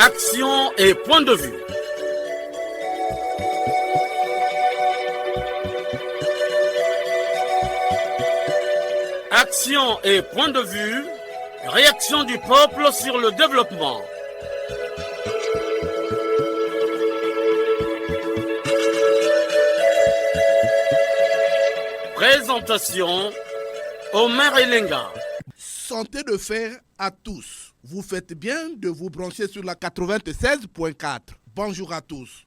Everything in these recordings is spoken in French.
Action et point de vue. Action et point de vue, réaction du peuple sur le développement. Présentation, Omer Elenga. Santé de fer à tous. Vous faites bien de vous brancher sur la 96.4. Bonjour à tous.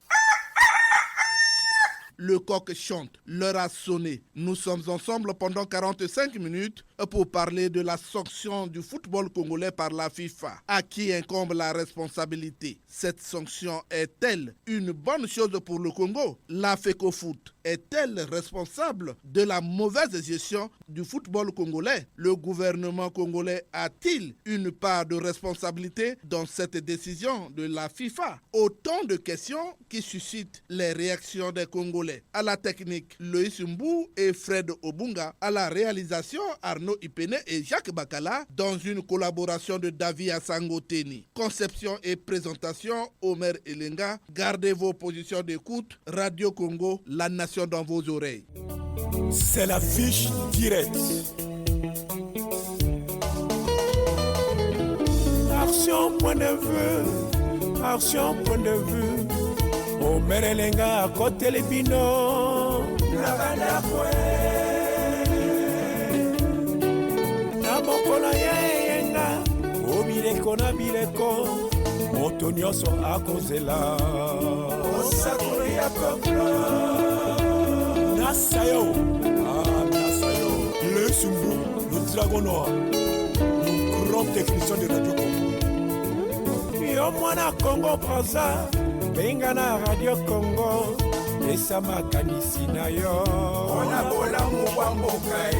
Le coq chante, l'heure a sonné. Nous sommes ensemble pendant 45 minutes pour parler de la sanction du football congolais par la FIFA. À qui incombe la responsabilité? Cette sanction est-elle une bonne chose pour le Congo? La FECOFOOT est-elle responsable de la mauvaise gestion du football congolais? Le gouvernement congolais a-t-il une part de responsabilité dans cette décision de la FIFA? Autant de questions qui suscitent les réactions des Congolais. À la technique, Loïs Mbou et Fred Obunga. À la réalisation, Arnaud Ipene et Jacques Bakala, dans une collaboration de David Asangoteni. Conception et présentation, Omer Elenga. Gardez vos positions d'écoute. Radio Congo, la nation dans vos oreilles. C'est la fiche directe. Action point de vue, action point de vue. Omer Elenga côté les bino. Nabana kwe. Namokola yenga. Obireko na bireko. Moto nyonso akozela. Osakolo ya kopla. Nasayo, Nasayo, le Sumbu, le dragon noir, le grand technicien de Radio Congo. Yo mwana Congo Brazza, benga na Radio Congo, esama kanisi na yo. Ona bola mubamboka.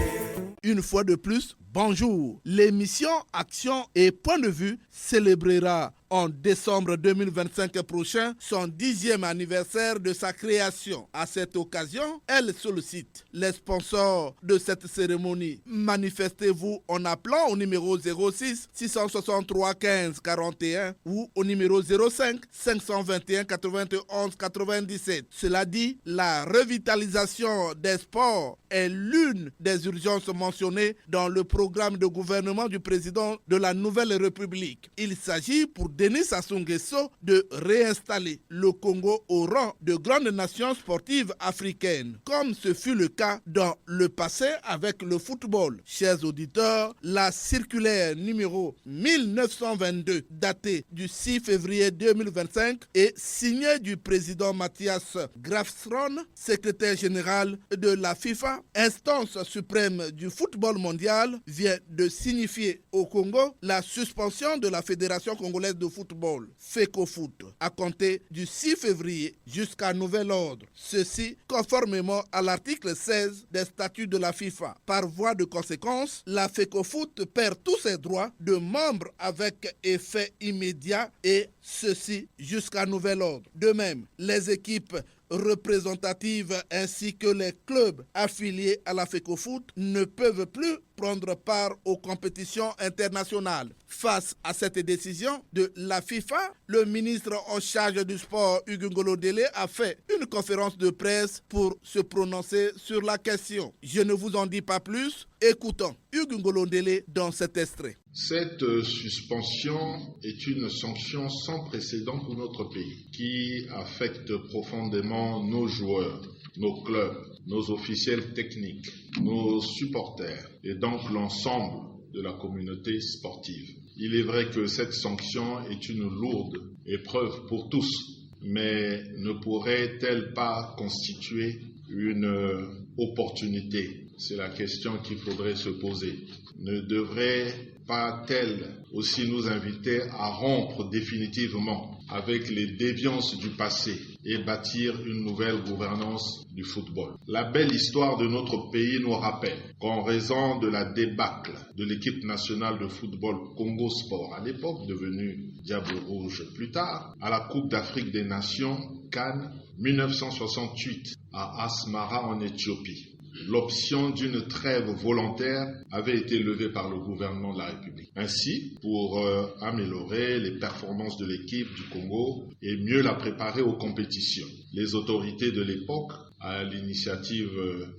Une fois de plus, bonjour. L'émission Action et Point de Vue célébrera en décembre 2025 prochain son 10e anniversaire de sa création. À cette occasion, elle sollicite les sponsors de cette cérémonie. Manifestez-vous en appelant au numéro 06 663 15 41 ou au numéro 05 521 91 97. Cela dit, la revitalisation des sports est l'une des urgences mentionnées dans le programme de gouvernement du président de la Nouvelle République. Il s'agit pour Denis Sassou Nguesso de réinstaller le Congo au rang de grande nation sportive africaine, comme ce fut le cas dans le passé avec le football. Chers auditeurs, la circulaire numéro 1922, datée du 6 février 2025, est signée du président Mathias Grafstron, secrétaire général de la FIFA, instance suprême du football mondial, vient de signifier au Congo la suspension de la Fédération congolaise de football, FECOFOOT, à compter du 6 février jusqu'à nouvel ordre. Ceci conformément à l'article 16 des statuts de la FIFA. Par voie de conséquence, la FECOFOOT perd tous ses droits de membre avec effet immédiat et ceci jusqu'à nouvel ordre. De même, les équipes représentatives ainsi que les clubs affiliés à la FECOFOOT ne peuvent plus prendre part aux compétitions internationales. Face à cette décision de la FIFA, le ministre en charge du sport, Hugues Ngolo Délé, a fait une conférence de presse pour se prononcer sur la question. Je ne vous en dis pas plus. Écoutons Hugues Ngolo Délé dans cet extrait. Cette suspension est une sanction sans précédent pour notre pays qui affecte profondément nos joueurs, nos clubs, nos officiels techniques, nos supporters et donc l'ensemble de la communauté sportive. Il est vrai que cette sanction est une lourde épreuve pour tous, mais ne pourrait-elle pas constituer une opportunité? C'est la question qu'il faudrait se poser. Ne devrait pas-elle aussi nous inviter à rompre définitivement avec les déviances du passé et bâtir une nouvelle gouvernance du football? La belle histoire de notre pays nous rappelle qu'en raison de la débâcle de l'équipe nationale de football Congo Sport, à l'époque devenue Diable Rouge plus tard, à la Coupe d'Afrique des Nations Cannes 1968 à Asmara en Éthiopie, l'option d'une trêve volontaire avait été levée par le gouvernement de la République. Ainsi, pour améliorer les performances de l'équipe du Congo et mieux la préparer aux compétitions, les autorités de l'époque, à l'initiative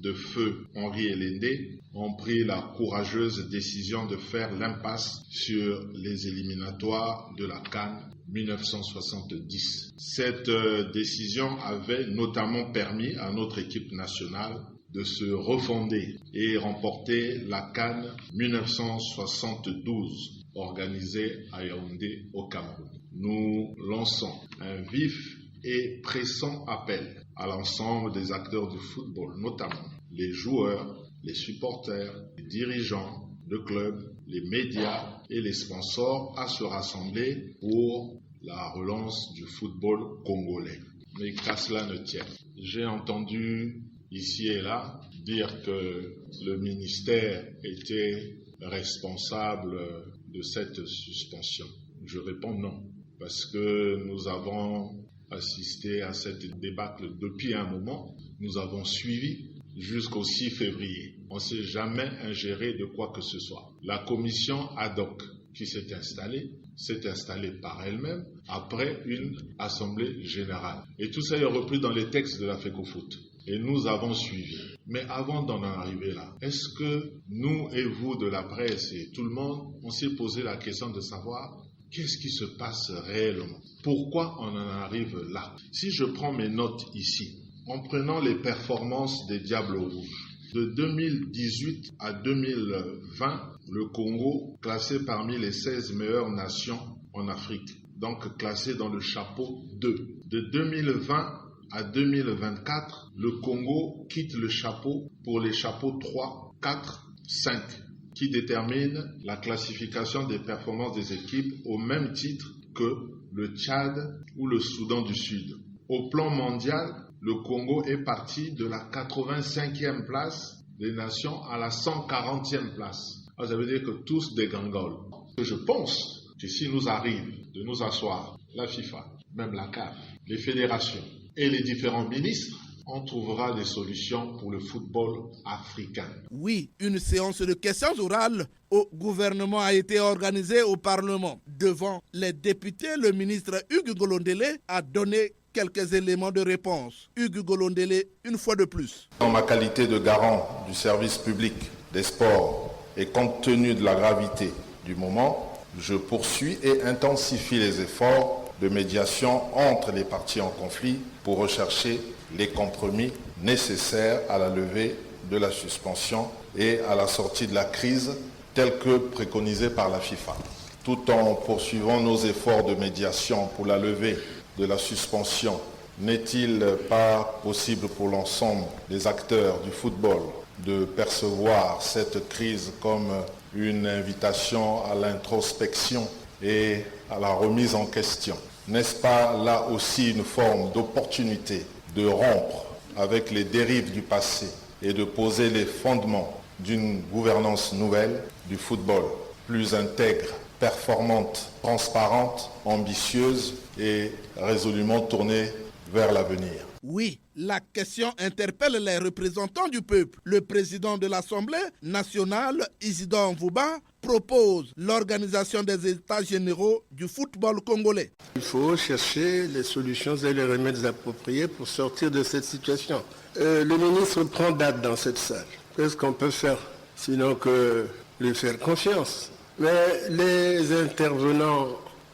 de feu Henri Elendé, ont pris la courageuse décision de faire l'impasse sur les éliminatoires de la CAN 1970. Cette décision avait notamment permis à notre équipe nationale de se refonder et remporter la CAN 1972 organisée à Yaoundé au Cameroun. Nous lançons un vif et pressant appel à l'ensemble des acteurs du football, notamment les joueurs, les supporters, les dirigeants de clubs, les médias et les sponsors à se rassembler pour la relance du football congolais. Mais qu'à cela ne tienne. J'ai entendu ici et là dire que le ministère était responsable de cette suspension. Je réponds non, parce que nous avons assisté à cette débâcle depuis un moment. Nous avons suivi jusqu'au 6 février. On ne s'est jamais ingéré de quoi que ce soit. La commission ad hoc qui s'est installée par elle-même après une assemblée générale. Et tout ça est repris dans les textes de la FECOFOOT. Et nous avons suivi. Mais avant d'en arriver là, est-ce que nous et vous de la presse et tout le monde, on s'est posé la question de savoir qu'est-ce qui se passe réellement? Pourquoi on en arrive là? Si je prends mes notes ici, en prenant les performances des Diables Rouges, de 2018 à 2020, le Congo classé parmi les 16 meilleures nations en Afrique, donc classé dans le chapeau 2. De 2020 à 2024, le Congo quitte le chapeau pour les chapeaux 3, 4, 5, qui déterminent la classification des performances des équipes au même titre que le Tchad ou le Soudan du Sud. Au plan mondial, le Congo est parti de la 85e place des nations à la 140e place. Alors, ça veut dire que tous des gangoles. Je pense que si nous arrive de nous asseoir, la FIFA, même la CAF, les fédérations et les différents ministres, on trouvera des solutions pour le football africain. Oui, une séance de questions orales au gouvernement a été organisée au Parlement. Devant les députés, le ministre Hugues Golondele a donné quelques éléments de réponse. Hugues Golondele, une fois de plus. En ma qualité de garant du service public des sports et compte tenu de la gravité du moment, je poursuis et intensifie les efforts de médiation entre les parties en conflit pour rechercher les compromis nécessaires à la levée de la suspension et à la sortie de la crise telle que préconisée par la FIFA. Tout en poursuivant nos efforts de médiation pour la levée de la suspension, n'est-il pas possible pour l'ensemble des acteurs du football de percevoir cette crise comme une invitation à l'introspection et à la remise en question? N'est-ce pas là aussi une forme d'opportunité de rompre avec les dérives du passé et de poser les fondements d'une gouvernance nouvelle du football, plus intègre, performante, transparente, ambitieuse et résolument tournée vers l'avenir? Oui, la question interpelle les représentants du peuple. Le président de l'Assemblée nationale, Isidore Mvouba, propose l'organisation des États généraux du football congolais. Il faut chercher les solutions et les remèdes appropriés pour sortir de cette situation. Le ministre prend date dans cette salle. Qu'est-ce qu'on peut faire sinon que lui faire confiance? Mais les intervenants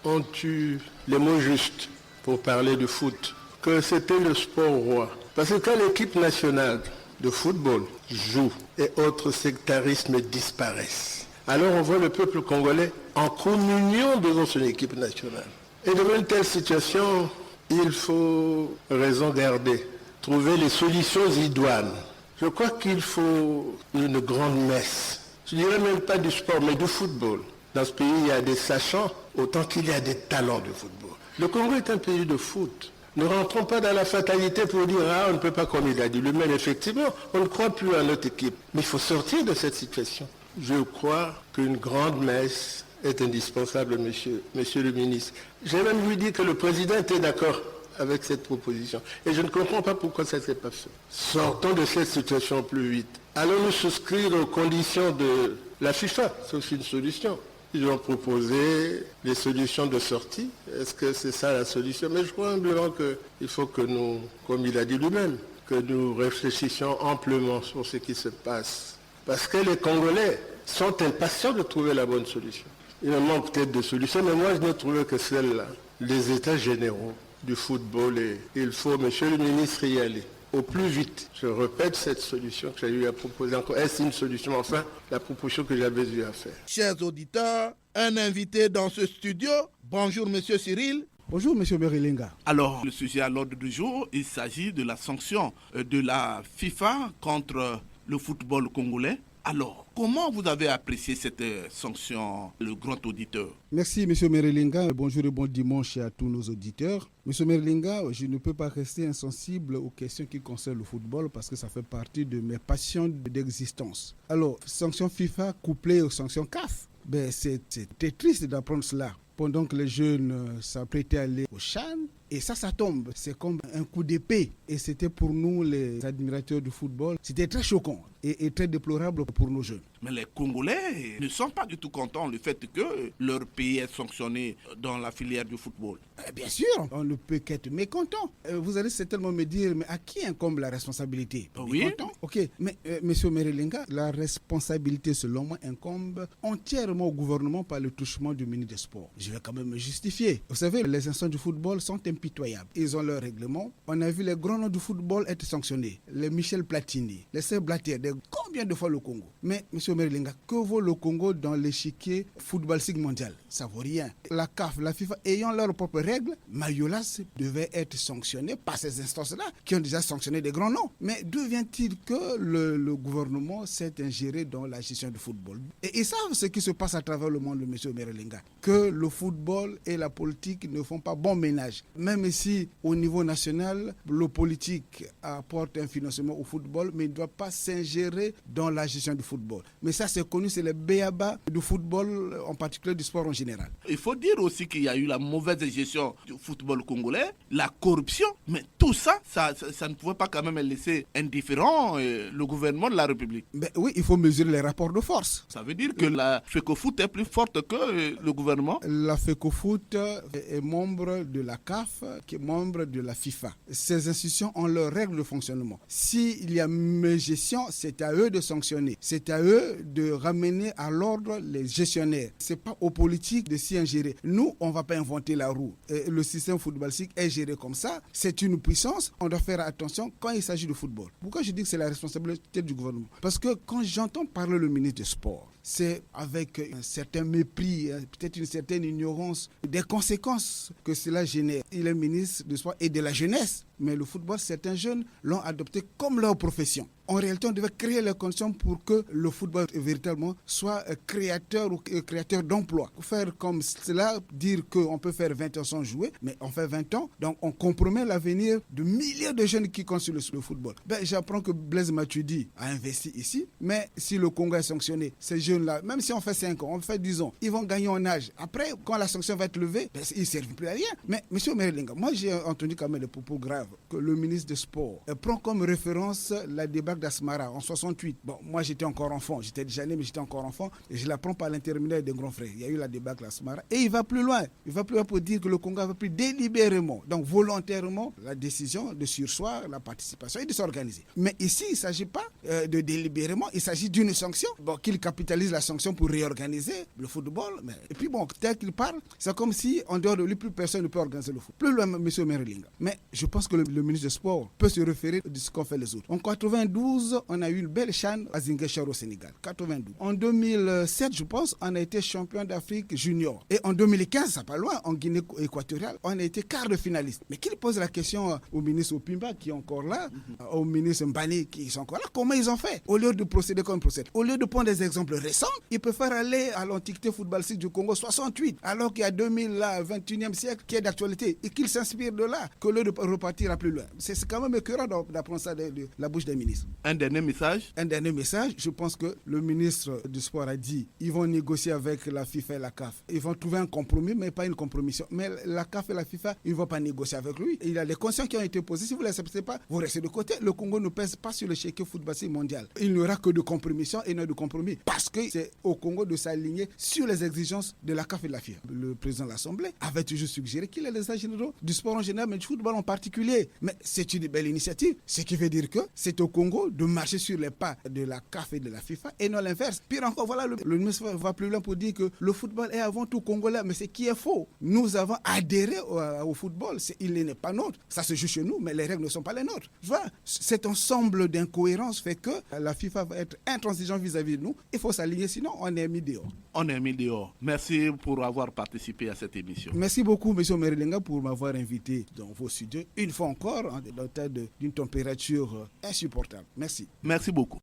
ont eu les mots justes pour parler de foot, que c'était le sport roi. Parce que quand l'équipe nationale de football joue et autres sectarismes disparaissent, alors on voit le peuple congolais en communion devant son équipe nationale. Et devant une telle situation, il faut raison garder, trouver les solutions idoines. Je crois qu'il faut une grande messe. Je ne dirais même pas du sport, mais du football. Dans ce pays, il y a des sachants autant qu'il y a des talents de football. Le Congo est un pays de foot. Ne rentrons pas dans la fatalité pour dire « Ah, on ne peut pas comme il a dit lui-même. » Effectivement, on ne croit plus à notre équipe. Mais il faut sortir de cette situation. Je crois qu'une grande messe est indispensable, monsieur le ministre. J'ai même lui dit que le président était d'accord avec cette proposition. Et je ne comprends pas pourquoi ça ne s'est pas fait. Sortons de cette situation plus vite. Allons-nous souscrire aux conditions de la FIFA? C'est aussi une solution. Ils ont proposé des solutions de sortie. Est-ce que c'est ça la solution? Mais je crois humblement qu'il faut que nous, comme il a dit lui-même, que nous réfléchissions amplement sur ce qui se passe. Parce que les Congolais sont impatients de trouver la bonne solution. Il en manque peut-être de solutions, mais moi je n'ai trouvé que celle-là. Les états généraux du football, et il faut, monsieur le ministre, y aller au plus vite. Je répète cette solution que j'ai eu à proposer encore. Est-ce une solution? Enfin, la proposition que j'avais eu à faire. Chers auditeurs, un invité dans ce studio. Bonjour, monsieur Cyril. Bonjour, monsieur Merilinga. Alors, le sujet à l'ordre du jour, il s'agit de la sanction de la FIFA contre le football congolais. Alors, comment vous avez apprécié cette sanction, le grand auditeur? Merci, monsieur Merilinga. Bonjour et bon dimanche à tous nos auditeurs. Monsieur Merilinga, je ne peux pas rester insensible aux questions qui concernent le football parce que ça fait partie de mes passions d'existence. Alors, sanction FIFA couplée aux sanctions CAF, c'était triste d'apprendre cela. Pendant que les jeunes s'apprêtaient à aller au CHAN, et ça tombe. C'est comme un coup d'épée. Et c'était pour nous, les admirateurs du football, c'était très choquant et très déplorable pour nos jeunes. Mais les Congolais ne sont pas du tout contents du fait que leur pays est sanctionné dans la filière du football. Bien sûr, on ne peut qu'être mécontent. Vous allez certainement me dire, mais à qui incombe la responsabilité? Oui. Mécontent? Ok, mais monsieur Merilinga, la responsabilité selon moi incombe entièrement au gouvernement par le touchement du ministre des Sports. Je vais quand même me justifier. Vous savez, les instances du football sont impitoyables. Ils ont leur règlement. On a vu les grands noms du football être sanctionnés. Les Michel Platini, les Serge Blatter, combien de fois le Congo? Mais monsieur Merilinga, que vaut le Congo dans l'échiquier footballistique mondial? Ça vaut rien. La CAF, la FIFA, ayant leurs propres règles, Mayolas devait être sanctionné par ces instances-là qui ont déjà sanctionné des grands noms. Mais d'où vient-il que le gouvernement s'est ingéré dans la gestion du football? Et ils savent ce qui se passe à travers le monde, monsieur Merilinga, que le football et la politique ne font pas bon ménage. Même si au niveau national, le politique apporte un financement au football, mais il ne doit pas s'ingérer dans la gestion du football. Mais ça, c'est connu, c'est le b.a.-ba du football, en particulier du sport en général. Il faut dire aussi qu'il y a eu la mauvaise gestion du football congolais, la corruption, mais tout ça, ça ne pouvait pas quand même laisser indifférent le gouvernement de la République. Oui, il faut mesurer les rapports de force. Ça veut dire que la FECOFOOT est plus forte que le gouvernement? La FECOFOOT est membre de la CAF, qui est membre de la FIFA. Ces institutions ont leurs règles de fonctionnement. S'il y a mégestion, c'est à eux de sanctionner. C'est à eux de ramener à l'ordre les gestionnaires. Ce n'est pas aux politiques de s'y ingérer. Nous, on ne va pas inventer la roue. Le système footballistique est géré comme ça. C'est une puissance. On doit faire attention quand il s'agit de football. Pourquoi je dis que c'est la responsabilité du gouvernement? Parce que quand j'entends parler le ministre des Sports, c'est avec un certain mépris, peut-être une certaine ignorance des conséquences que cela génère. Il est ministre du Sport et de la jeunesse. Mais le football, certains jeunes l'ont adopté comme leur profession. En réalité, on devait créer les conditions pour que le football véritablement soit créateur ou créateur d'emplois. Faire comme cela, dire qu'on peut faire 20 ans sans jouer, mais on fait 20 ans, donc on compromet l'avenir de milliers de jeunes qui comptent sur le football. J'apprends que Blaise Matuidi a investi ici, mais si le Congo est sanctionné, ces jeunes-là, même si on fait 5 ans, on fait 10 ans, ils vont gagner en âge. Après, quand la sanction va être levée, ils ne servent plus à rien. Mais M. Merilinga, moi j'ai entendu quand même des propos graves que le ministre des Sports prend comme référence la débâcle d'Asmara en 68. Bon, moi j'étais encore enfant, j'étais déjà né mais j'étais encore enfant et je l'apprends par l'intermédiaire des grands frères. Il y a eu la débâcle d'Asmara et il va plus loin. Il va plus loin pour dire que le Congo avait pris délibérément, donc volontairement, la décision de surseoir la participation et de s'organiser. Mais ici, il ne s'agit pas de délibérément, il s'agit d'une sanction. Bon, qu'il capitalise la sanction pour réorganiser le football. Et puis bon, tel qu'il parle, c'est comme si en dehors de lui, plus personne ne peut organiser le foot. Plus loin, M. Merilinga. Mais je pense que le ministre des Sports peut se référer de ce qu'ont fait les autres. En 92, on a eu une belle CHAN à Ziguinchor au Sénégal. 92. En 2007, je pense, on a été champion d'Afrique junior. Et en 2015, ça pas loin, en Guinée équatoriale, on a été quart de finaliste. Mais qu'il pose la question au ministre Opimba qui est encore là, au ministre Mbani qui sont encore là, comment ils ont fait? Au lieu de procéder comme ils procèdent, au lieu de prendre des exemples récents, ils peuvent faire aller à l'antiquité footballistique du Congo 68, alors qu'il y a 21e siècle qui est d'actualité et qu'ils s'inspirent de là, qu'au lieu de repartir à plus loin. C'est quand même écœurant d'apprendre ça de la bouche des ministres. Un dernier message. Un dernier message, je pense que le ministre du Sport a dit ils vont négocier avec la FIFA et la CAF. Ils vont trouver un compromis, mais pas une compromission. Mais la CAF et la FIFA, ils ne vont pas négocier avec lui. Il y a les conditions qui ont été posées. Si vous ne les acceptez pas, vous restez de côté. Le Congo ne pèse pas sur le chéquier football mondial. Il n'y aura que de compromission et non de compromis. Parce que c'est au Congo de s'aligner sur les exigences de la CAF et de la FIFA. Le président de l'Assemblée avait toujours suggéré qu'il ait les agents généraux du sport en général, mais du football en particulier. Mais c'est une belle initiative. Ce qui veut dire que c'est au Congo de marcher sur les pas de la CAF et de la FIFA et non l'inverse. Pire encore, voilà, le ministre va plus loin pour dire que le football est avant tout congolais, mais c'est qui est faux. Nous avons adhéré au football. Il n'est pas nôtre. Ça se joue chez nous, mais les règles ne sont pas les nôtres. Voilà. Cet ensemble d'incohérences fait que la FIFA va être intransigeante vis-à-vis de nous. Il faut s'aligner, sinon on est mis dehors. On est mis dehors. Merci pour avoir participé à cette émission. Merci beaucoup, M. Merilenga, pour m'avoir invité dans vos studios, une fois encore, dans le cadre d'une température insupportable. Merci. Merci beaucoup.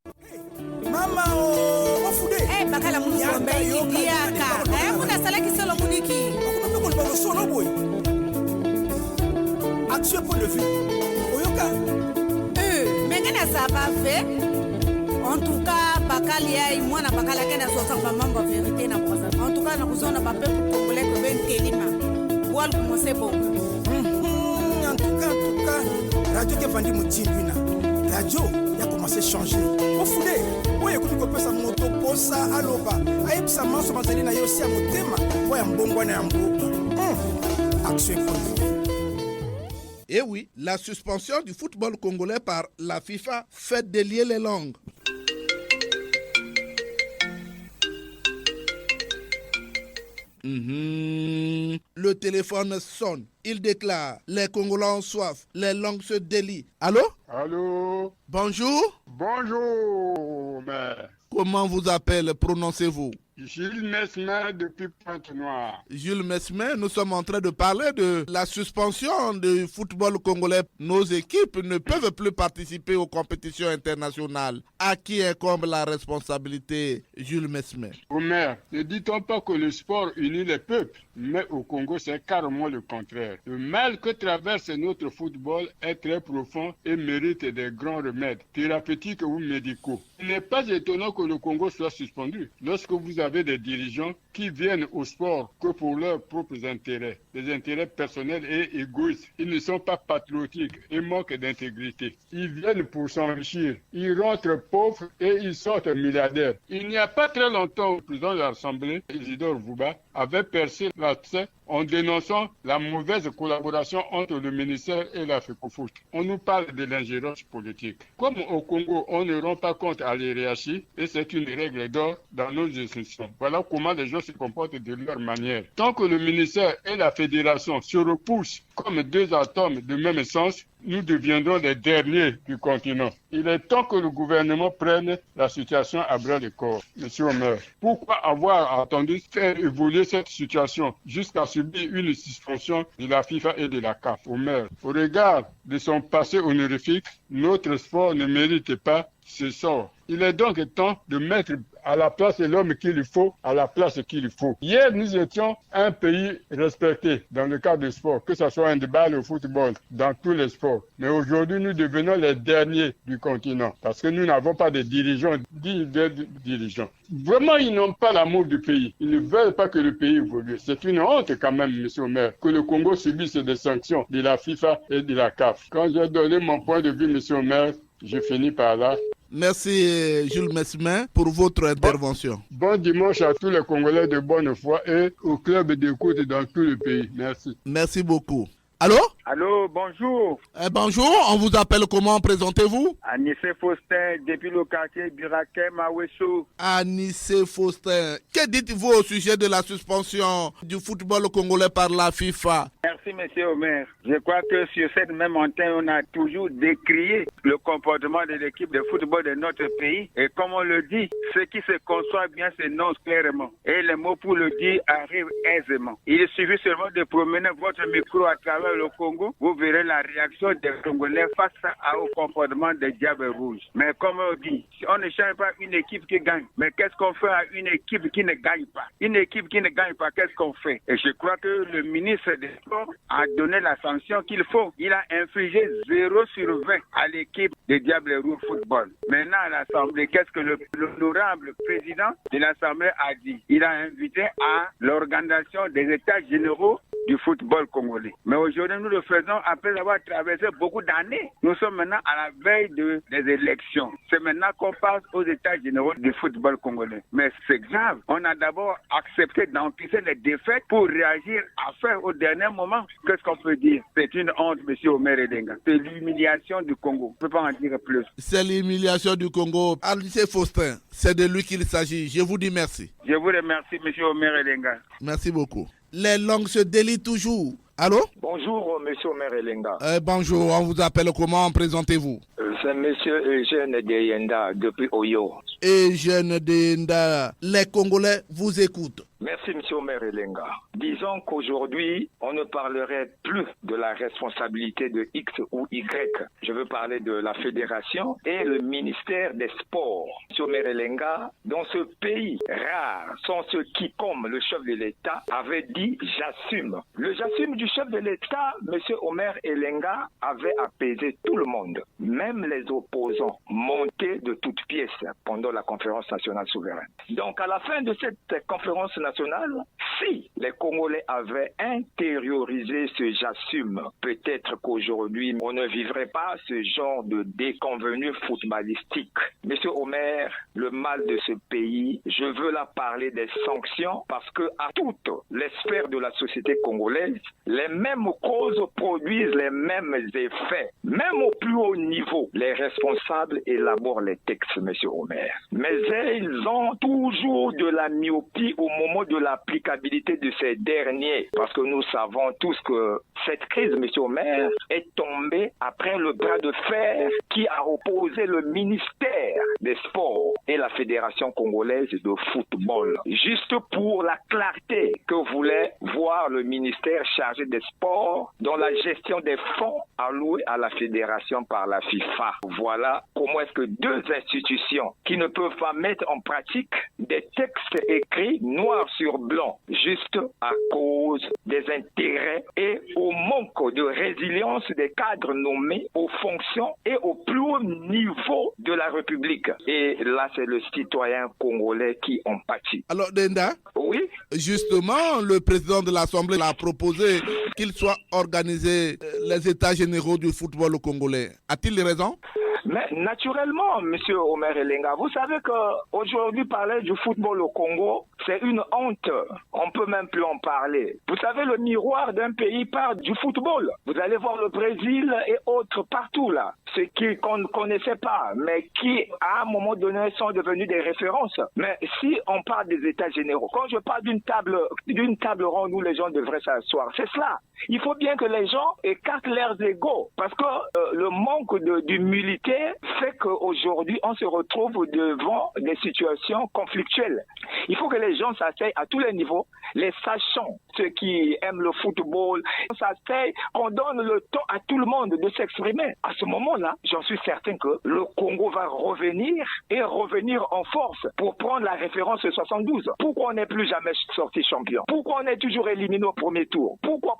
Mama o fude. Bakala munu sombe idiaka. Muna sala kisolo muniki. Ko ko ko solo boy. Action point de vue. Oyoka. Mengena ça va fait. En tout cas, Bakalia et moi na Bakala kena so samba mambo vérité na prosa. En tout cas, na kuzona ba peuple congolais ko ben telima. Wal commencer bon. En tout cas, radio ke vandi mutimbi na. Radio ya commencé à changer. Au foudé, oui, écoute, tu peux ça moto posa aloba. Aïe, ça mange sur ma na yo aussi à motema. Ouais, un bon bon un bon. Action. Et oui, la suspension du football congolais par la FIFA fait délier les langues. Le téléphone sonne. Il déclare, les Congolais ont soif, les langues se délient. Allô? Allô? Bonjour? Bonjour, maire. Comment vous appelez, prononcez-vous? Jules Mesmer depuis Pointe-Noire. Jules Mesmer, nous sommes en train de parler de la suspension du football congolais. Nos équipes ne peuvent plus participer aux compétitions internationales. À qui incombe la responsabilité, Jules Mesmer? Au maire, ne dit-on pas que le sport unit les peuples? Mais au Congo, c'est carrément le contraire. Le mal que traverse notre football est très profond et mérite des grands remèdes, thérapeutiques ou médicaux. Il n'est pas étonnant que le Congo soit suspendu lorsque vous avez des dirigeants qui viennent au sport que pour leurs propres intérêts, des intérêts personnels et égoïstes. Ils ne sont pas patriotiques et manquent d'intégrité. Ils viennent pour s'enrichir. Ils rentrent pauvres et ils sortent milliardaires. Il n'y a pas très longtemps, le président de l'Assemblée, Isidore Vouba, avait percé l'abcès en dénonçant la mauvaise collaboration entre le ministère et la FECOFOOT. On nous parle de l'ingérence politique. Comme au Congo, on ne rend pas compte à l'hiérarchie et c'est une règle d'or dans nos institutions. Voilà comment les gens se comportent de leur manière. Tant que le ministère et la fédération se repoussent comme deux atomes de même sens, nous deviendrons les derniers du continent. Il est temps que le gouvernement prenne la situation à bras le corps. Monsieur Omer, pourquoi avoir attendu faire évoluer cette situation jusqu'à subir une suspension de la FIFA et de la CAF? Omer, au regard de son passé honorifique, notre sport ne mérite pas ce sort. Il est donc temps de mettre à la place de l'homme qu'il faut, à la place qu'il faut. Hier, nous étions un pays respecté dans le cadre du sport, que ce soit un débat au football, dans tous les sports. Mais aujourd'hui, nous devenons les derniers du continent parce que nous n'avons pas de dirigeants, dirigeants. Vraiment, ils n'ont pas l'amour du pays. Ils ne veulent pas que le pays évolue. C'est une honte quand même, monsieur le maire, que le Congo subisse des sanctions de la FIFA et de la CAF. Quand j'ai donné mon point de vue, monsieur le maire, je finis par là. Merci Jules Mesmer pour votre intervention. Bon dimanche à tous les Congolais de bonne foi et au club d'écoute dans tout le pays. Merci. Merci beaucoup. Allô? Allô, bonjour. Bonjour, on vous appelle comment? Présentez-vous? Anissé Faustin, depuis le quartier Biraké, Mawesso. Anissé Faustin, que dites-vous au sujet de la suspension du football congolais par la FIFA? Merci, monsieur Omer. Je crois que sur cette même antenne, on a toujours décrié le comportement de l'équipe de football de notre pays. Et comme on le dit, ce qui se conçoit bien s'énonce clairement. Et les mots pour le dire arrivent aisément. Il suffit seulement de promener votre micro à travers le Congo Congo, vous verrez la réaction des Congolais face au comportement des Diables Rouges. Mais comme on dit, on ne change pas une équipe qui gagne. Mais qu'est-ce qu'on fait à une équipe qui ne gagne pas? Une équipe qui ne gagne pas, qu'est-ce qu'on fait? Et je crois que le ministre des Sports a donné la sanction qu'il faut. Il a infligé 0/20 à l'équipe des Diables Rouges Football. Maintenant, à l'Assemblée, qu'est-ce que l'honorable président de l'Assemblée a dit? Il a invité à l'organisation des États généraux du football congolais. Mais aujourd'hui, nous le faisons après avoir traversé beaucoup d'années. Nous sommes maintenant à la veille des élections. C'est maintenant qu'on passe aux États généraux du football congolais. Mais c'est grave. On a d'abord accepté d'encaisser les défaites pour réagir à faire au dernier moment. Qu'est-ce qu'on peut dire? C'est une honte, monsieur Omer Elenga. C'est l'humiliation du Congo. On ne peut pas en dire plus. C'est l'humiliation du Congo. Alice Faustin, c'est de lui qu'il s'agit. Je vous dis merci. Je vous remercie, monsieur Omer Elenga. Merci beaucoup. Les langues se délient toujours. Allô? Bonjour, monsieur Omer Elenga. Bonjour, on vous appelle comment? Présentez-vous. C'est monsieur Eugène Deyenda depuis Oyo. Eugène Deyenda, les Congolais vous écoutent. Merci, monsieur Omer Elenga. Disons qu'aujourd'hui, on ne parlerait plus de la responsabilité de X ou Y. Je veux parler de la fédération et le ministère des Sports. Monsieur Omer Elenga, dans ce pays, rares sont ceux qui, comme le chef de l'État, avait dit « j'assume ». Le « j'assume » du chef de l'État, monsieur Omer Elenga, avait apaisé tout le monde, même les opposants, montés de toutes pièces pendant la conférence nationale souveraine. Donc, à la fin de cette conférence nationale, si les Congolais avaient intériorisé ce « j'assume », peut-être qu'aujourd'hui, on ne vivrait pas ce genre de déconvenu footballistique. Monsieur Omer, le mal de ce pays, je veux là parler des sanctions parce que à toutes les sphères de la société congolaise, les mêmes causes produisent les mêmes effets. Même au plus haut niveau, les responsables élaborent les textes, monsieur Omer. Mais ils ont toujours de la myopie au moment de l'applicabilité de ces derniers. Parce que nous savons tous que cette crise, monsieur Omer, est tombée après le bras de fer qui a opposé le ministère des Sports et la Fédération congolaise de football. Juste pour la clarté que voulait voir le ministère chargé des Sports dans la gestion des fonds alloués à la Fédération par la FIFA. Voilà comment est-ce que deux institutions qui ne peuvent pas mettre en pratique des textes écrits noir sur blanc, juste à cause des intérêts et au manque de résilience des cadres nommés aux fonctions et au plus haut niveau de la République. Et là, c'est le citoyen congolais qui en pâtit. Alors, Denda? Oui? Justement, le président de l'Assemblée a proposé qu'il soit organisé les États généraux du football congolais. A-t-il raison? Mais naturellement, monsieur Omer Elenga, vous savez qu'aujourd'hui, parler du football au Congo, c'est une honte. On peut même plus en parler. Vous savez, le miroir d'un pays part du football. Vous allez voir le Brésil et autres partout là. Ceux qu'on ne connaissait pas, mais qui, à un moment donné, sont devenus des références. Mais si on parle des États généraux, quand je parle d'une table ronde où les gens devraient s'asseoir, c'est cela. Il faut bien que les gens écartent leurs égos. Parce que le manque d'humilité fait qu'aujourd'hui, on se retrouve devant des situations conflictuelles. Il faut que les gens s'asseyent à tous les niveaux, les sachants, ceux qui aiment le football, s'asseyent, qu'on donne le temps à tout le monde de s'exprimer. À ce moment-là, j'en suis certain que le Congo va revenir et revenir en force pour prendre la référence 72. Pourquoi on n'est plus jamais sorti champion? Pourquoi on est toujours éliminé au premier tour? Pourquoi?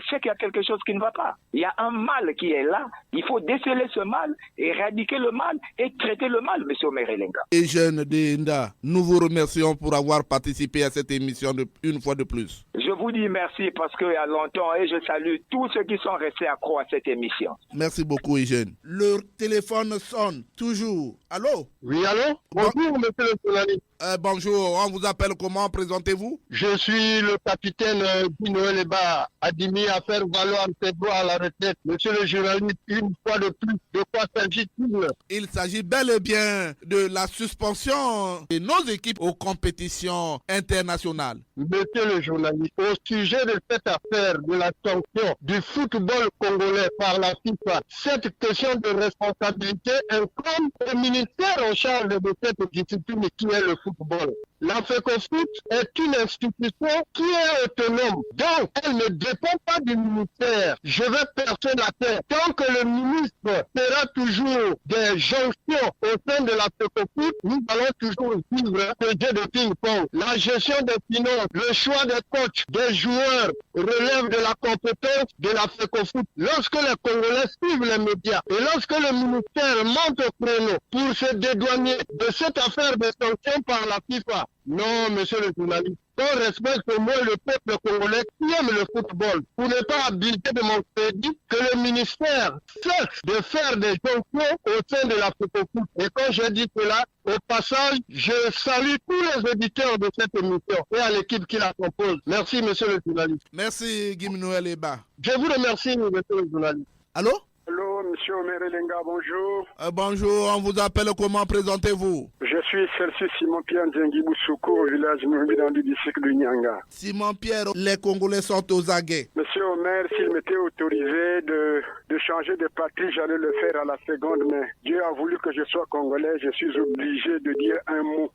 C'est qu'il y a quelque chose qui ne va pas. Il y a un mal qui est là. Il faut déceler ce mal, éradiquer le mal et traiter le mal, monsieur Omer Elenga. Eugène Deyenda, nous vous remercions pour avoir participé à cette émission une fois de plus. Je vous dis merci parce qu'il y a longtemps et je salue tous ceux qui sont restés accros à cette émission. Merci beaucoup, Eugène. Le téléphone sonne toujours. Allô? Oui, allô? Bonjour, monsieur le journaliste. Bonjour, on vous appelle comment? Présentez-vous. Je suis le capitaine Guy Noël Eba, admis à faire valoir ses droits à la retraite. Monsieur le journaliste, une fois de plus, de quoi s'agit-il? Il s'agit bel et bien de la suspension de nos équipes aux compétitions internationales. Monsieur le journaliste, au sujet de cette affaire de la sanction du football congolais par la FIFA, cette question de responsabilité incombe au ministère en charge de cette discipline qui est le football. La FECOFOOT est une institution qui est autonome. Donc, elle ne dépend pas du ministère. Je vais percer la terre. Tant que le ministre fera toujours des jonctions au sein de la FECOFOOT, nous allons toujours vivre ce jeu de ping-pong. La gestion des finances, le choix des coachs, des joueurs relève de la compétence de la FECOFOOT. Lorsque les Congolais suivent les médias et lorsque le ministère monte au créneau pour se dédouaner de cette affaire de sanctions par la FIFA, non, monsieur le journaliste, on respecte au moins le peuple congolais qui aime le football. Pour ne pas abuser de mon crédit, que le ministère cesse de faire des jonctions au sein de la FECOFOOT. Et quand je dis cela, au passage, je salue tous les auditeurs de cette émission et à l'équipe qui la compose. Merci, monsieur le journaliste. Merci, Guy Noël Eba. Je vous remercie, monsieur le journaliste. Allô? Allô, monsieur Omer Elenga, bonjour. Bonjour, on vous appelle comment? Présentez-vous. Je suis Celsius Simon-Pierre Djengui Boussoukou, au village Moumbi dans le district de Nyanga. Simon-Pierre, les Congolais sont aux aguets. Monsieur Omer, s'il m'était autorisé de changer de patrie, j'allais le faire à la seconde, mais Dieu a voulu que je sois Congolais, je suis obligé de dire un mot.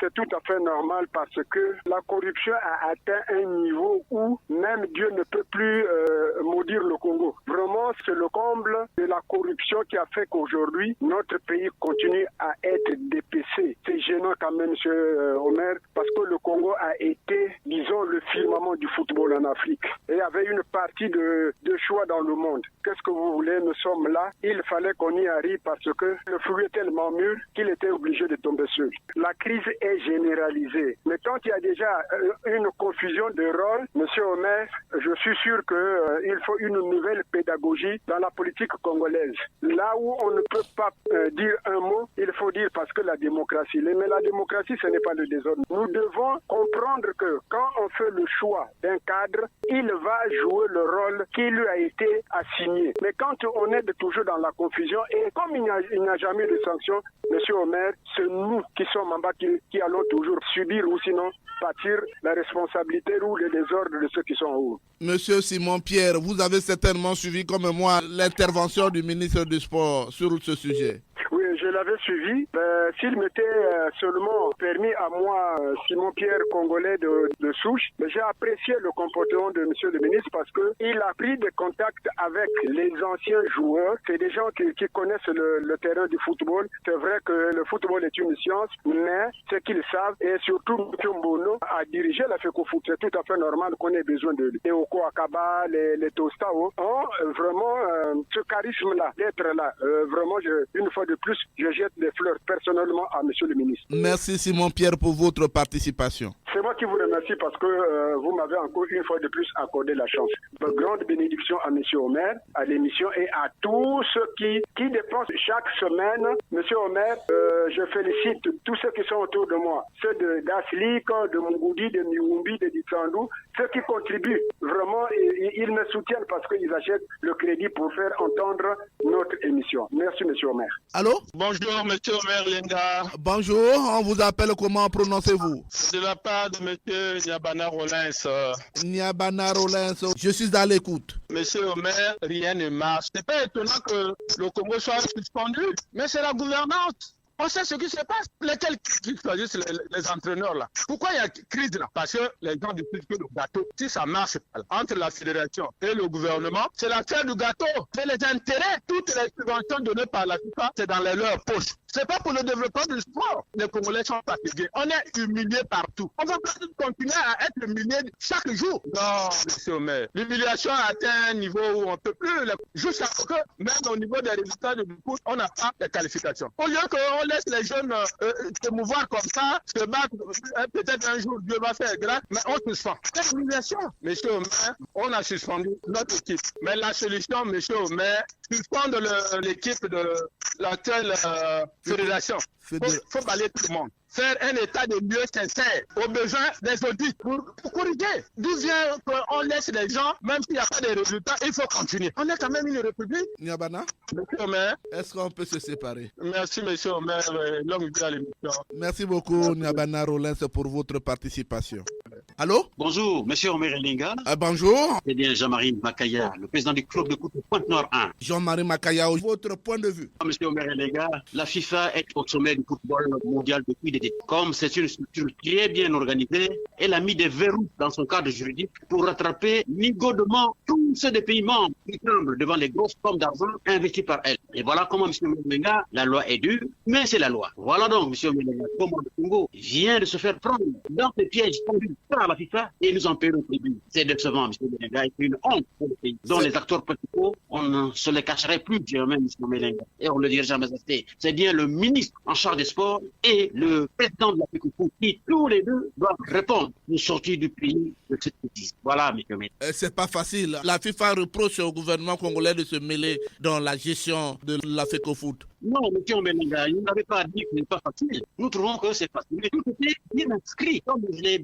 C'est tout à fait normal parce que la corruption a atteint un niveau où même Dieu ne peut plus maudire le Congo. Vraiment, c'est le comble de la corruption qui a fait qu'aujourd'hui, notre pays continue à être dépecé. C'est gênant quand même, monsieur Omer, parce que le Congo a été, disons, le firmament du football en Afrique. Et il y avait une partie de choix dans le monde. Qu'est-ce que vous voulez? Nous sommes là. Il fallait qu'on y arrive parce que le fruit est tellement mûr qu'il était obligé de tomber seul. La crise est généralisée. Mais quand il y a déjà une confusion de rôles, monsieur Omer, je suis sûr qu'il faut une nouvelle pédagogie dans la politique congolaise. Là où on ne peut pas dire un mot, il faut dire parce que la démocratie. Mais la démocratie, ce n'est pas le désordre. Nous devons comprendre que quand on fait le choix d'un cadre, il va jouer le rôle qui lui a été assigné. Mais quand on est toujours dans la confusion, et comme il n'y a jamais de sanctions, monsieur Omer, c'est nous qui sommes en bas qui allons toujours subir ou sinon pâtir la responsabilité ou le désordre de ceux qui sont en haut. Monsieur Simon-Pierre, vous avez certainement suivi comme moi l'intervention du ministre du Sport sur ce sujet. Oui, je l'avais suivi. S'il m'était seulement permis à moi, Simon-Pierre, Congolais de souche, j'ai apprécié le comportement de monsieur le ministre parce qu'il a pris des contacts avec les anciens joueurs. C'est des gens qui connaissent le terrain du football. C'est vrai que le football est une science, mais ce qu'ils savent, et surtout M. Mbono a dirigé la FECOFOOT. C'est tout à fait normal qu'on ait besoin de lui. Et Oko Akaba, les Tostao ont vraiment ce charisme-là, d'être là. Vraiment, une fois de plus, je jette des fleurs personnellement à monsieur le ministre. Merci Simon-Pierre pour votre participation. C'est moi qui vous remercie parce que vous m'avez encore une fois de plus accordé la chance. De grande bénédiction à monsieur Omer, à l'émission et à tous ceux qui dépensent chaque semaine. Monsieur Omer, je félicite tous ceux qui sont autour de moi. Ceux d'Aslik, de Mungoudi, de Miwumbi, de Ditsandou, ceux qui contribuent. Vraiment, ils me soutiennent parce qu'ils achètent le crédit pour faire entendre notre émission. Merci monsieur Omer. Allô? Bonjour, monsieur Omer Lenga. Bonjour, on vous appelle comment prononcez-vous? De la part de monsieur Niabana Rollins. Niabana Rollins, je suis à l'écoute. Monsieur Omer, rien ne marche. C'est pas étonnant que le Congo soit suspendu, mais c'est la gouvernance. On sait ce qui se passe. Lesquels qui choisissent les entraîneurs là? Pourquoi il y a crise là? Parce que les gens disent que le gâteau, si ça marche pas là, entre la fédération et le gouvernement, c'est l'affaire du gâteau. Mais les intérêts, toutes les subventions données par la FIFA, c'est dans leurs poches. C'est pas pour le développement du sport. Les Congolais sont fatigués. On est humiliés partout. On va pas continuer à être humiliés chaque jour. Non, monsieur Omer. L'humiliation a atteint un niveau où on peut plus. Jusqu'à ce que, même au niveau des résultats du foot, on n'a pas de qualification. Au lieu qu'on laisse les jeunes se mouvoir comme ça, se battre, peut-être un jour Dieu va faire grâce, mais on suspend. C'est l'humiliation. Monsieur Omer, on a suspendu notre équipe. Mais la solution, monsieur Omer, suspendre l'équipe de l'actuelle fédération. Faut balayer tout le monde. Faire un état de lieu sincère aux besoins des audits pour corriger. D'où vient qu'on laisse les gens, même s'il n'y a pas de résultats, il faut continuer. On est quand même une république. Niabana, monsieur Omer, est-ce qu'on peut se séparer? Merci monsieur Omer, longue vie à l'émission. Merci beaucoup Niabana Rollins pour votre participation. Allô? Bonjour, monsieur Omer Elenga. Bonjour. C'est bien Jean-Marie Makaya, le président du club de foot de Pointe-Noire 1. Jean-Marie Makaya, votre point de vue? Monsieur Omer Elenga, la FIFA est au sommet du football mondial depuis des juridique. Comme c'est une structure très bien organisée, elle a mis des verrous dans son cadre juridique pour rattraper ligodement tous ceux des pays membres qui tremblent devant les grosses sommes d'argent investies par elle. Et voilà comment, M. Melenga, la loi est dure, mais c'est la loi. Voilà donc, M. Melenga, comment le Congo vient de se faire prendre dans ces pièges tendus par la FIFA et nous en payons le tribut. C'est décevant, M. Melenga, et c'est une honte pour le pays. Dont les acteurs principaux, on ne se les cacherait plus, même, M. Melenga. Et on ne le dirait jamais assez. C'est bien le ministre en charge des sports et le président de la FECOFOOT qui, tous les deux, doivent répondre pour sortir du pays de cette bêtise. Voilà, M. Melenga. C'est pas facile. La FIFA reproche au gouvernement congolais de se mêler dans la gestion de la FECOFOOT. Non, M. Melenga, il n'avait pas dit que ce n'est pas facile. Nous trouvons que c'est facile. Mais tout était bien inscrit, comme je l'ai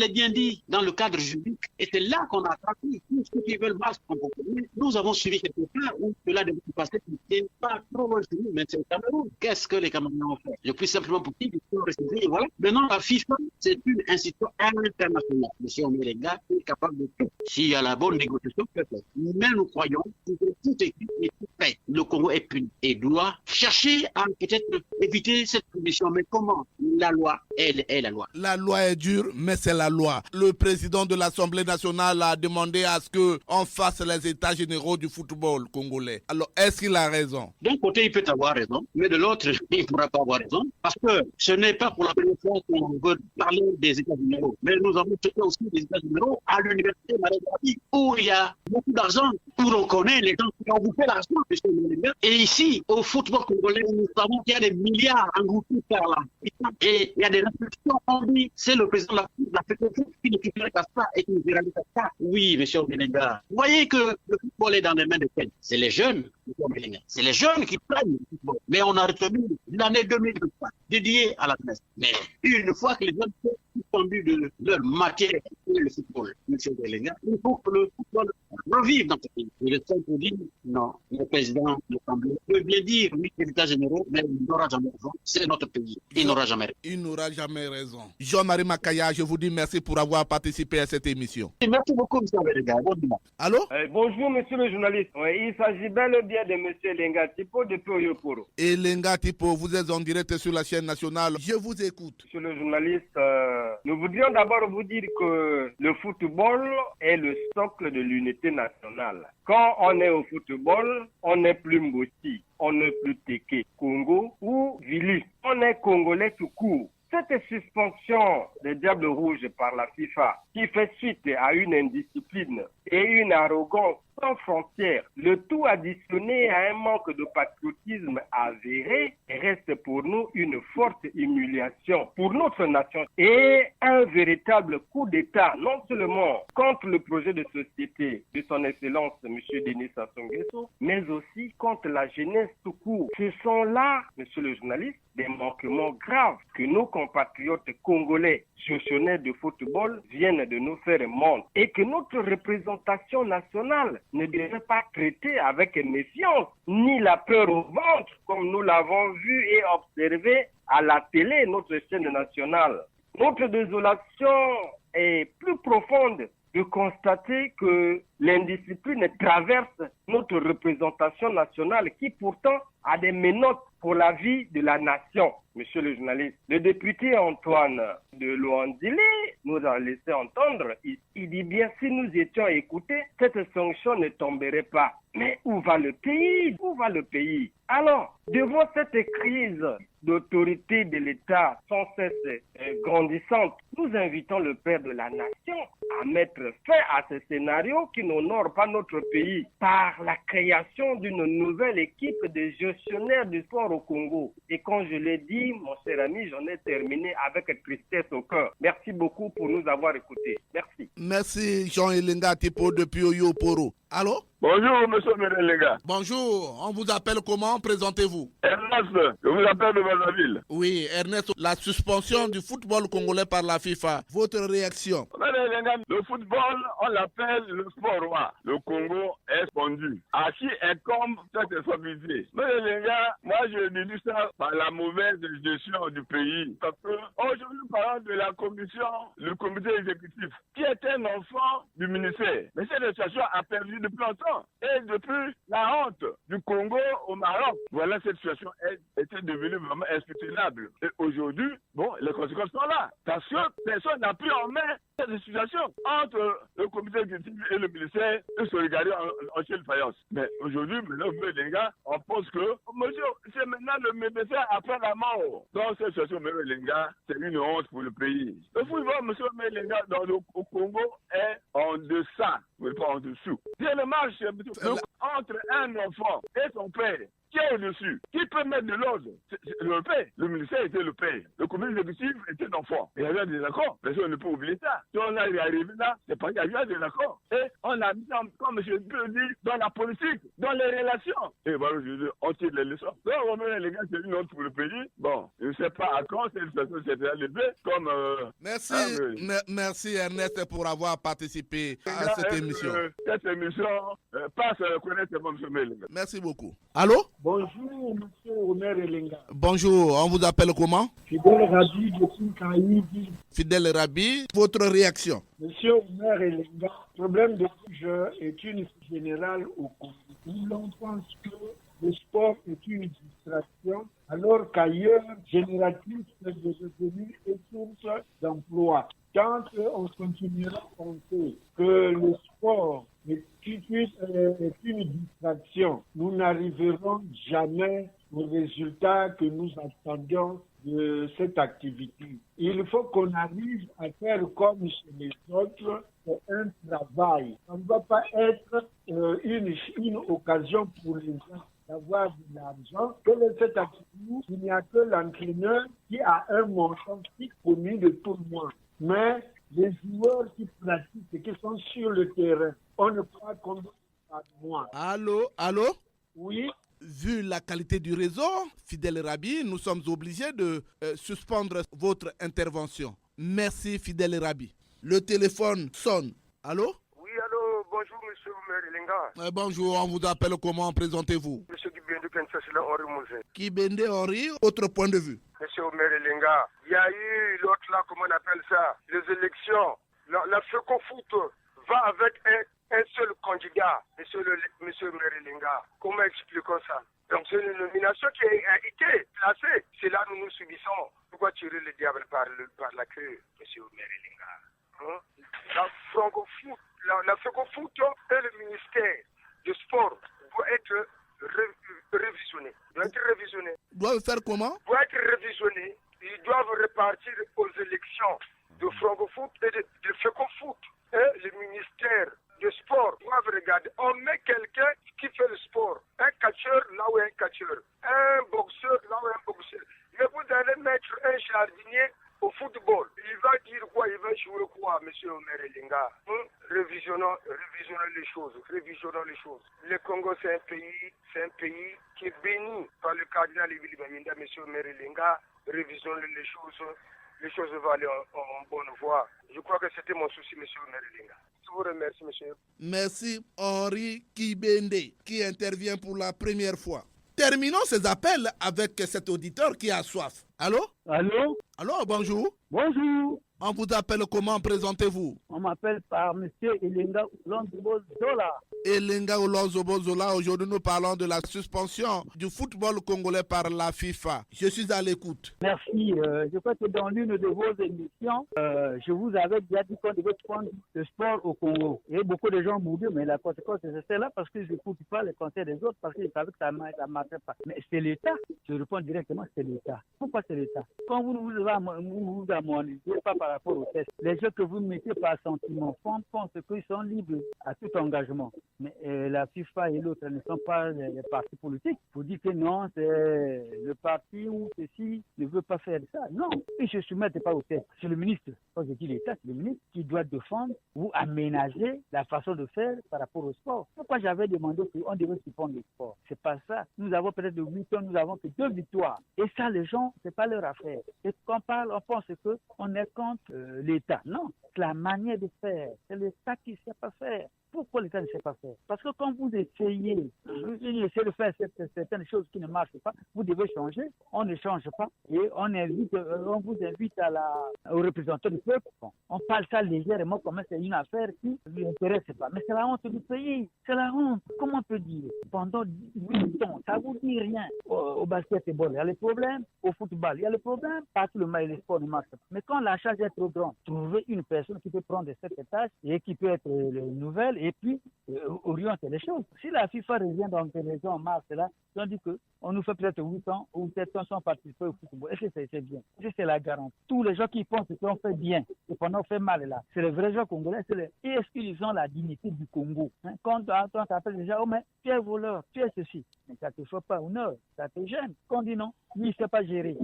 bien dit, dans le cadre juridique. Et c'est là qu'on a attrapé tous ceux qui veulent mal se comporter. Nous avons suivi quelque part où cela devait se passer, qui n'était pas trop loin de nous, mais c'est le Cameroun. Qu'est-ce que les Camerounais ont fait? Je puis simplement pour dire qu'ils sont restés. Voilà. Maintenant, la FIFA, c'est une institution internationale. M. Melenga est capable de tout. S'il y a la bonne négociation, peut-être. Mais nous croyons que tout est écrit et tout fait. Le Congo est puni et doit chercher à peut-être éviter cette punition. Mais comment? La loi, elle est la loi. La loi est dure, mais c'est la loi. Le président de l'Assemblée nationale a demandé à ce qu'on fasse les états généraux du football congolais. Alors, est-ce qu'il a raison? D'un côté, il peut avoir raison, mais de l'autre, il ne pourra pas avoir raison. Parce que ce n'est pas pour la première fois qu'on veut parler des états généraux. Mais nous avons fait aussi des états généraux à l'université Marie-Gabi, où il y a beaucoup d'argent, où on connaît les gens qui ont bouffé l'argent. Et ici, au football congolais, nous savons qu'il y a des milliards engloutis par là. Et il y a des restrictions. On dit, c'est le président de la FECOFOOT qui ne toucherait qu'à ça et qui ne réalise pas. Oui, M. Melenga. Vous voyez que le football est dans les mains de qui? C'est les jeunes, M. Melenga. C'est les jeunes qui prennent le football. Mais on a retenu l'année 2023 dédiée à la jeunesse. Mais une fois que les jeunes sont suspendus de leur matière, le football, M. Melenga, il faut que le football revive dans ce pays. Et le seul pour dire, non, le président de l'Assemblée peut bien dire, oui, les états généraux, mais il n'aura jamais raison. C'est notre pays. Il n'aura jamais raison. Il n'aura jamais raison. Jean-Marie Makaya, je vous dis merci pour avoir participé à cette émission. Et merci beaucoup, M. Melenga. Bon dimanche. Allô? Bonjour, monsieur le journaliste. Il s'agit bel et bien de M. Lenga Tipo depuis Oyoporo. Et Lenga Tipo, vous êtes en direct sur la chaîne nationale. Je vous écoute. Monsieur le journaliste, nous voudrions d'abord vous dire que le football est le socle de l'unité nationale. Quand on est au football, on n'est plus Mbossi, on n'est plus Teke, Congo ou Vili. On est Congolais tout court. Cette suspension des Diables Rouges par la FIFA, qui fait suite à une indiscipline et une arrogance sans frontières, le tout additionné à un manque de patriotisme avéré, reste pour nous une forte humiliation pour notre nation et un véritable coup d'État, non seulement contre le projet de société de son Excellence M. Denis Sassou Nguesso, mais aussi contre la jeunesse tout court. Ce sont là, monsieur le journaliste, des manquements graves que nos compatriotes congolais gestionnaires de football viennent de nous faire montre et que notre représentation nationale ne devrait pas traiter avec méfiance ni la peur au ventre comme nous l'avons vu et observé à la télé, notre chaîne nationale. Notre désolation est plus profonde de constater que l'indiscipline traverse notre représentation nationale qui pourtant a des menottes pour la vie de la nation. Monsieur le journaliste, le député Antoine de Luandile nous a laissé entendre, il dit bien si nous étions écoutés, cette sanction ne tomberait pas. Mais où va le pays? Où va le pays? Alors, devant cette crise d'autorité de l'État sans cesse grandissante, nous invitons le Père de la Nation à mettre fin à ce scénario qui n'honore pas notre pays par la création d'une nouvelle équipe de gestionnaires du sport au Congo. Et quand je l'ai dit, mon cher ami, j'en ai terminé avec tristesse au cœur. Merci beaucoup pour nous avoir écoutés. Merci. Merci Jean-Elenga Tipo depuis Oyoporo. Allô? Bonjour, monsieur Melenga. Bonjour, on vous appelle comment? Présentez-vous. Ernest, je vous appelle de Brazzaville. Oui, Ernest, la suspension du football congolais par la FIFA. Votre réaction? Melenga, le football, on l'appelle le sport roi. Le Congo est fondu. À qui incombe cette responsabilité? Melenga, moi je déduis ça par la mauvaise gestion du pays. Parce que aujourd'hui, nous parlons de la commission, le comité exécutif, qui est un enfant du ministère. Mais cette situation a perdu depuis longtemps. enfants. Et depuis la honte du Congo au Maroc, voilà, cette situation était devenue vraiment insoutenable. Et aujourd'hui, bon, les conséquences sont là. Parce que personne n'a pris en main cette situation entre le comité exécutif et le ministère de solidarité en chef de faïence. Mais aujourd'hui, les gars, on pense que, monsieur, c'est maintenant le médecin après la mort. Dans cette situation, les gars, c'est une honte pour le pays. Le football, monsieur, les gars, au Congo est en deçà, mais pas en dessous. C'est le match entre un enfant et son père. Qui est au-dessus? Qui peut mettre de l'ordre? C'est le père. Le ministère était le père. Le comité exécutif était l'enfant. Il y avait des accords. Personne ne peut oublier ça. Si on est arrivé là, c'est parce qu'il y avait des accords. Et on a mis ça, comme M. Dieu dit, dans la politique, dans les relations. Et voilà, on tire les leçons. Donc, les gars, c'est une honte pour le pays. Bon, je ne sais pas à quand cette situation s'est élevée comme... Merci Ernest pour avoir participé à cette émission. Cette émission passe à connaître M. Melinga. Merci beaucoup. Allô? Bonjour, monsieur Omer Elenga. Bonjour, on vous appelle comment? Fidèle Rabi de Kinkaïdi. Fidèle Rabi, votre réaction? Monsieur Omer Elenga, le problème de ce jeu est une générale au Congo. L'on pense que le sport est une distraction, alors qu'ailleurs, génératrice de revenus et source d'emploi. Quand on continuera à penser que le sport est une distraction, nous n'arriverons jamais au résultat que nous attendions de cette activité. Il faut qu'on arrive à faire comme chez les autres, c'est un travail. Ça ne va pas être une occasion pour les gens d'avoir de l'argent. Quelle est cette activité? Il n'y a que l'entraîneur qui a un montant fixe connu de tout le monde. Mais les joueurs qui pratiquent et qui sont sur le terrain, on ne peut pas compter par mois. Allô? Oui. Vu la qualité du réseau, Fidèle Rabi, nous sommes obligés de suspendre votre intervention. Merci Fidèle Rabi. Le téléphone sonne. Allô? Oui, allô, bonjour monsieur Omer Elenga. Bonjour, on vous appelle comment? Présentez-vous. Monsieur Kibende Kensasila Henri Mouzé. Kibende Henri, autre point de vue. Monsieur Omer Elenga, il y a eu l'autre là, comment on appelle ça, les élections. La FECOFOOT va avec un seul candidat, monsieur Omer Elenga. Comment expliquons ça? Donc c'est une nomination qui a été placée. C'est là où nous subissons. Pourquoi tirer le diable par la queue, monsieur Omer Elenga? La FECOFOOT et le ministère du sport doit être révisionné. Doivent faire comment? Doit être révisionné. Ils doivent repartir aux élections de FrancoFoot et de FECOFOOT. Et le ministère du sport doivent regarder. On met quelqu'un qui fait le sport. Un catcheur là où un catcheur. Un boxeur là où un boxeur. Mais vous allez mettre un jardinier au football. Il va dire quoi? Il va jouer quoi, monsieur Omer Elenga? Révisionnons les choses. Le Congo, c'est un pays qui est béni par le cardinal Evili Baminda, monsieur Omer Elenga. Révisionnons les choses. Les choses vont aller en bonne voie. Je crois que c'était mon souci, monsieur Omer Elenga. Je vous remercie, monsieur. Merci Henri Kibende, qui intervient pour la première fois. Terminons ces appels avec cet auditeur qui a soif. Allô? Allô? Allô, bonjour. Bonjour. On vous appelle comment? Présentez-vous. On m'appelle par M. Elenga Lonzobozola. Elenga Lonzobozola, aujourd'hui nous parlons de la suspension du football congolais par la FIFA. Je suis à l'écoute. Merci. Je crois que dans l'une de vos émissions, je vous avais déjà dit qu'on devait prendre le sport au Congo. Et beaucoup de gens m'ont dit, mais la conséquence c'est celle-là parce que je n'écoute pas les conseils des autres parce qu'ils savaient que ça ne marchait pas. Mais c'est l'État. Je réponds directement, c'est l'État. Pourquoi c'est l'État? Quand vous vous harmonisez pas par rapport au test, les gens que vous mettez par sentiment pensent qu'ils sont libres à tout engagement. Mais la FIFA et l'autre ne sont pas les partis politiques. Vous dites que non, c'est le parti ou ceci ne veut pas faire ça. Non, ils ne se soumettent pas au test. C'est le ministre, quand je dis l'État, c'est le ministre qui doit défendre ou aménager la façon de faire par rapport au sport. Pourquoi j'avais demandé qu'on devait suspendre le sport? C'est pas ça. Nous avons peut-être de 8 ans, nous avons que 2 victoires. Et ça, les gens, c'est pas leur affaire. Et quand on parle, on pense qu'on est contre l'État. Non, c'est la manière de faire. C'est l'État qui ne sait pas faire. Pourquoi l'État ne sait pas faire? Parce que quand vous essayez de faire certaines choses qui ne marchent pas, vous devez changer. On ne change pas et on vous invite aux représentants du peuple. Bon, on parle ça légèrement comme c'est une affaire qui ne l'intéresse pas. Mais c'est la honte du pays. C'est la honte. Comment on peut dire? Pendant 8 ans, ça ne vous dit rien. Au basketball, il y a les problèmes. Au football, il y a les problèmes. Partout le mail, les sports ne marchent pas. Mais quand la charge est trop grande, trouver une personne qui peut prendre cette tâche et qui peut être nouvelle et puis orienter les choses. Si la FIFA revient dans les raisons en mars, là, on dit qu'on nous fait peut-être 8 ans ou 7 ans sans participer au football. Est-ce que c'est bien? Est-ce que c'est la garantie? Tous les gens qui pensent qu'on fait bien et qu'on a fait mal là, c'est les vrais gens congolais. Est-ce qu'ils ont la dignité du Congo? Quand on t'appelle déjà, oh mais tu es voleur, tu es ceci. Mais ça ne te fait pas honneur, ça te gêne. Quand on dit non, lui il ne sait pas gérer.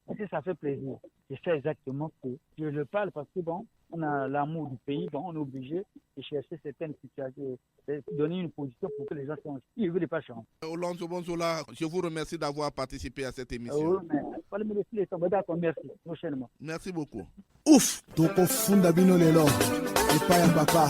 Est-ce que ça fait plaisir? C'est ça exactement que je le parle parce que bon, on a l'amour du pays, bon, on est obligé de chercher certaines situations, de donner une position pour que les gens changent. Ils ne veulent pas changer. Olonzo Bonzola, je vous remercie d'avoir participé à cette émission. Merci. Prochainement. Merci beaucoup. Ouf! Toko funda bino lelo. Ipaya papa.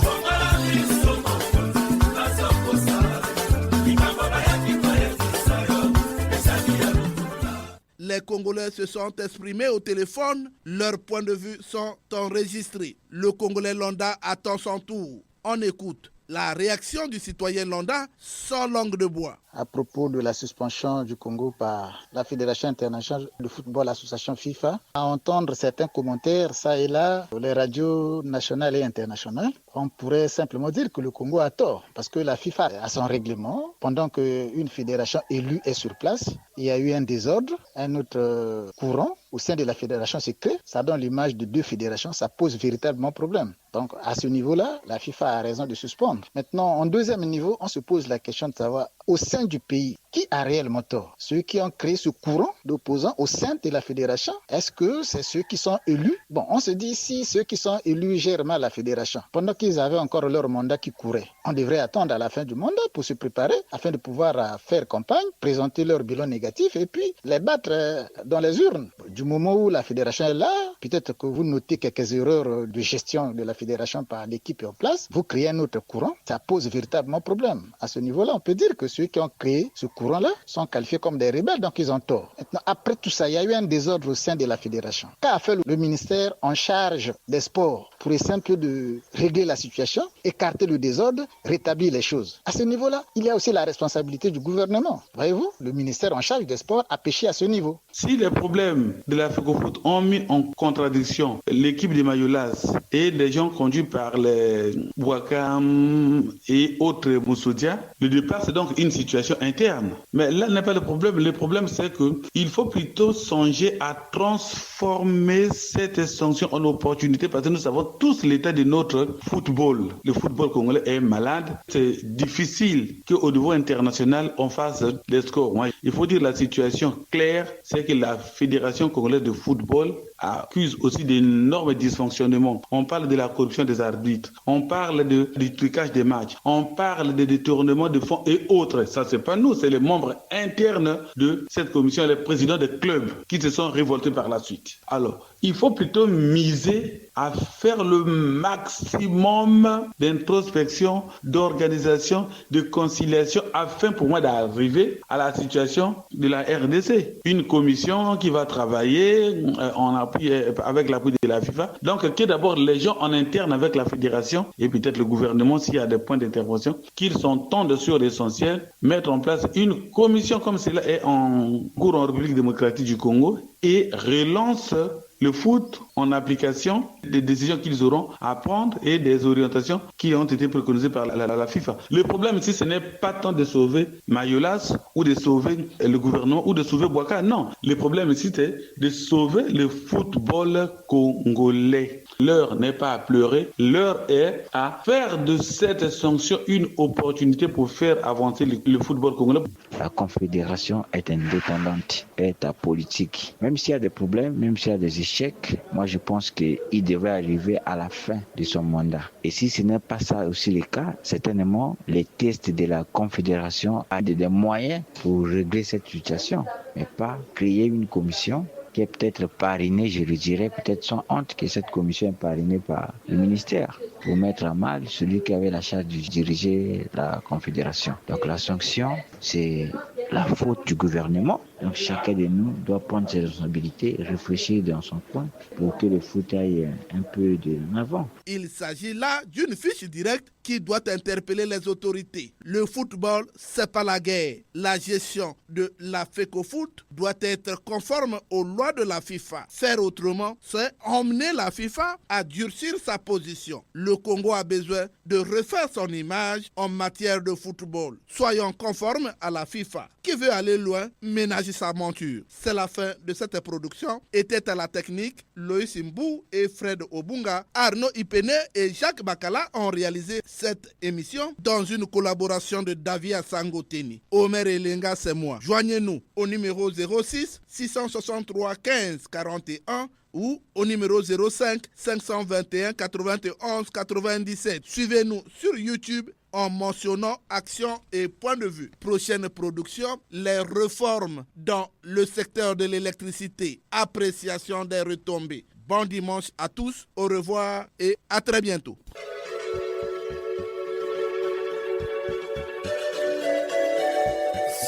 Les Congolais se sont exprimés au téléphone. Leurs points de vue sont enregistrés. Le Congolais Londa attend son tour. On écoute la réaction du citoyen Londa sans langue de bois. À propos de la suspension du Congo par la Fédération internationale de football, l'association FIFA, à entendre certains commentaires, ça et là, les radios nationales et internationales, on pourrait simplement dire que le Congo a tort, parce que la FIFA a son règlement. Pendant qu'une fédération élue est sur place, il y a eu un désordre, un autre courant au sein de la fédération s'est créé. Ça donne l'image de 2 fédérations, ça pose véritablement problème. Donc à ce niveau-là, la FIFA a raison de suspendre. Maintenant, en deuxième niveau, on se pose la question de savoir, au sein du pays, qui a réellement tort? Ceux qui ont créé ce courant d'opposants au sein de la fédération? Est-ce que c'est ceux qui sont élus? Bon, on se dit si ceux qui sont élus gèrent mal la fédération, pendant qu'ils avaient encore leur mandat qui courait, on devrait attendre à la fin du mandat pour se préparer afin de pouvoir faire campagne, présenter leur bilan négatif et puis les battre dans les urnes. Du moment où la fédération est là, peut-être que vous notez quelques erreurs de gestion de la fédération par l'équipe en place, vous créez un autre courant, ça pose véritablement problème. À ce niveau-là, on peut dire que ceux qui ont créé ce courant-là sont qualifiés comme des rebelles, donc ils ont tort. Maintenant, après tout ça, il y a eu un désordre au sein de la fédération. Qu'a fait le ministère en charge des sports pour essayer un peu de régler la situation, écarter le désordre, rétablir les choses? À ce niveau-là, il y a aussi la responsabilité du gouvernement. Voyez-vous, le ministère en charge des sports a péché à ce niveau. Si les problèmes de la FECOFOOT ont mis en contradiction l'équipe de Mayolas et les gens conduits par les Bouakam et autres Moussoudia, le départ c'est donc une situation interne. Mais là n'est pas le problème. Le problème c'est qu'il faut plutôt songer à transformer cette sanction en opportunité parce que nous savons tous l'état de notre football. Le football congolais est malade. C'est difficile qu'au niveau international on fasse des scores. Il faut dire la situation claire, c'est que la Fédération congolaise de football accuse aussi d'énormes dysfonctionnements. On parle de la corruption des arbitres, on parle du trucage des matchs, on parle de détournement de fonds et autres. Ça, c'est pas nous, c'est les membres internes de cette commission, les présidents des clubs qui se sont révoltés par la suite. Alors, il faut plutôt miser à faire le maximum d'introspection, d'organisation, de conciliation afin pour moi d'arriver à la situation de la RDC. Une commission qui va travailler en appui avec l'appui de la FIFA. Donc, que d'abord les gens en interne avec la fédération et peut-être le gouvernement s'il y a des points d'intervention, qu'ils s'entendent sur l'essentiel, mettre en place une commission comme cela est en cours en République démocratique du Congo et relance le foot en application des décisions qu'ils auront à prendre et des orientations qui ont été préconisées par la FIFA. Le problème ici, ce n'est pas tant de sauver Mayolas ou de sauver le gouvernement ou de sauver Bouaka. Non, le problème ici, c'est de sauver le football congolais. L'heure n'est pas à pleurer, l'heure est à faire de cette sanction une opportunité pour faire avancer le football congolais. La confédération est indépendante, est apolitique. Même s'il y a des problèmes, même s'il y a des échecs, moi je pense qu'il devrait arriver à la fin de son mandat. Et si ce n'est pas ça aussi le cas, certainement les tests de la confédération ont des moyens pour régler cette situation, mais pas créer une commission qui est peut-être parrainée, je le dirais, peut-être sans honte que cette commission est parrainée par le ministère. pour mettre à mal celui qui avait la charge de diriger la confédération. Donc la sanction, c'est la faute du gouvernement. Donc chacun de nous doit prendre ses responsabilités, réfléchir dans son coin pour que le foot aille un peu de l'avant. Il s'agit là d'une fiche directe qui doit interpeller les autorités. Le football, c'est pas la guerre. La gestion de la FECOFOOT doit être conforme aux lois de la FIFA. Faire autrement, c'est emmener la FIFA à durcir sa position. Le Congo a besoin de refaire son image en matière de football. Soyons conformes à la FIFA. Qui veut aller loin, ménage sa monture. C'est la fin de cette production. Était à la technique Loïs Mbou et Fred Obunga. Arnaud Ipene et Jacques Bakala ont réalisé cette émission dans une collaboration de Davia Sangoteni. Omer Elenga, c'est moi. Joignez-nous au numéro 06 663 15 41 ou au numéro 05 521 91 97. Suivez-nous sur YouTube en mentionnant Action et Point de Vue. Prochaine production, les réformes dans le secteur de l'électricité. Appréciation des retombées. Bon dimanche à tous, au revoir et à très bientôt.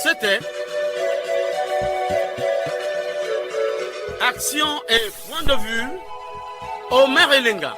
C'était Action et Point de Vue, Omer Elenga.